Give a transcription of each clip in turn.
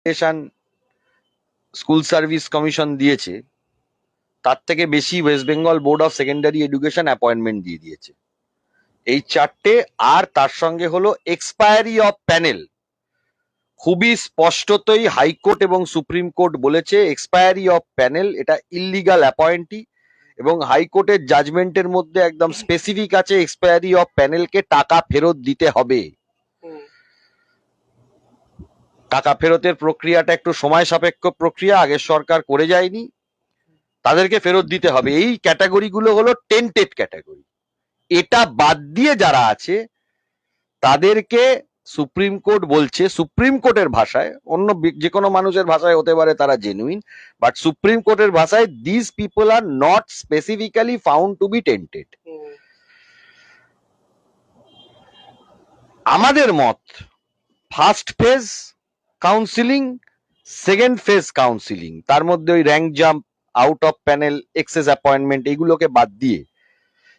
Education school service commission দিয়েছে তার থেকে বেশি West Bengal board of secondary education appointment দিয়ে দিয়েছে। এই চারটে, আর তার সঙ্গে হলো এক্সপায়ারি অফ প্যানেল। খুবই স্পষ্টতই হাইকোর্ট এবং সুপ্রিম কোর্ট বলেছে এক্সপায়ারি অফ প্যানেল এটা ইললিগাল অ্যাপয়েন্টি, এবং হাইকোর্টের জাজমেন্টের মধ্যে একদম স্পেসিফিক আছে এক্সপায়ারি অফ প্যানেলকে টাকা ফেরত দিতে হবে। টাকা ফেরতের প্রক্রিয়াটা একটু সময় সাপেক্ষ প্রক্রিয়া, আগের সরকার করে যায়নি, তাদেরকে ফেরত দিতে হবে। এই ক্যাটাগরিগুলো হলো টেন্টেড ক্যাটাগরি। এটা বাদ দিয়ে যারা আছে তাদেরকে সুপ্রিম কোর্ট বলছে, সুপ্রিম কোর্টের ভাষায়, অন্য যে কোনো মানুষের ভাষায় হতে পারে তারা জেনুইন, বাট সুপ্রিম কোর্টের ভাষায় this people are not specifically found to be tainted. আমাদের মত first phase counselling, second phase counselling, তার মধ্যে ওই rank jump, out of panel, excess appointment, এইগুলোকে বাদ দিয়ে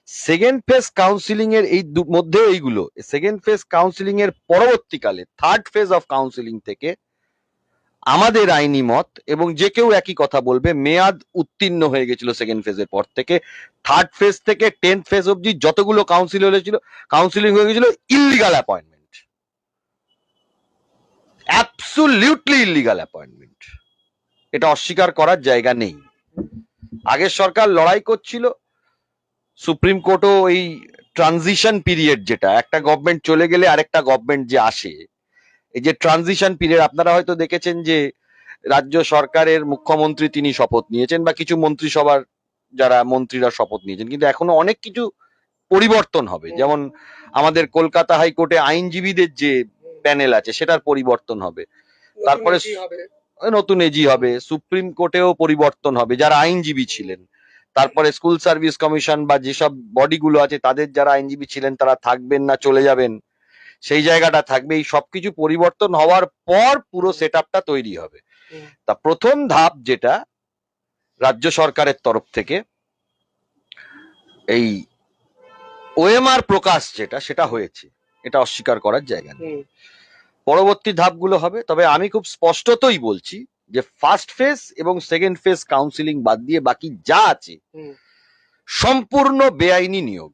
সেকেন্ড ফেজ কাউন্সিলিং এর এই মধ্যে এইগুলো, সেকেন্ড ফেজ কাউন্সিলিং এর পরবর্তীকালে থার্ড ফেজ অফ কাউন্সিলিং থেকে আমাদের আইনি মত, এবং যে কেউ একই কথা বলবে, মেয়াদ উত্তীর্ণ হয়ে গেছিল সেকেন্ড ফেজের পর থেকে। থার্ড ফেজ থেকে 10th ফেজ অবধি যতগুলো কাউন্সিলিং হয়ে গেছিল illegal appointment, absolutely illegal appointment. এটা অস্বীকার করার জায়গা নেই। আগের সরকার লড়াই করছিল, সুপ্রিম কোর্টও এই ট্রানজিশন পিরিয়ড, যেটা একটা গভর্নমেন্ট চলে গেলে আরেকটা গভর্নমেন্ট যে আসে, এই যে ট্রানজিশন পিরিয়ড, আপনারা হয়তো দেখেছেন যে রাজ্য সরকারের মুখ্যমন্ত্রী তিনি শপথ নিয়েছেন, বা কিছু মন্ত্রিসভার যারা মন্ত্রীরা শপথ নিয়েছেন, কিন্তু এখনো অনেক কিছু পরিবর্তন হবে। যেমন আমাদের কলকাতা হাইকোর্টে আইনজীবীদের যে প্যানেল আছে সেটার পরিবর্তন হবে, তারপরে নতুন এজি হবে, সুপ্রিম কোর্টেও পরিবর্তন হবে যারা আইনজীবী ছিলেন, তারপরে স্কুল সার্ভিস কমিশন বা যেসব বডিগুলো আছে তাদের যারা আইনজীবী ছিলেন তারা থাকবেন না চলে যাবেন, সেই জায়গাটা থাকবে। এই সবকিছু পরিবর্তন হওয়ার পর পুরো সেট আপটা তৈরি হবে। তা প্রথম ধাপ যেটা রাজ্য সরকারের তরফ থেকে এই ওএমআর প্রকাশ যেটা, সেটা হয়েছে, এটা অস্বীকার করার জায়গা নেই। পরবর্তী ধাপগুলো হবে, তবে আমি খুব স্পষ্টতই বলছি যে ফার্স্ট ফেজ এবং সেকেন্ড ফেজ কাউন্সিলিং বাদ দিয়ে বাকি যা আছে সম্পূর্ণ বেআইনি নিয়োগ।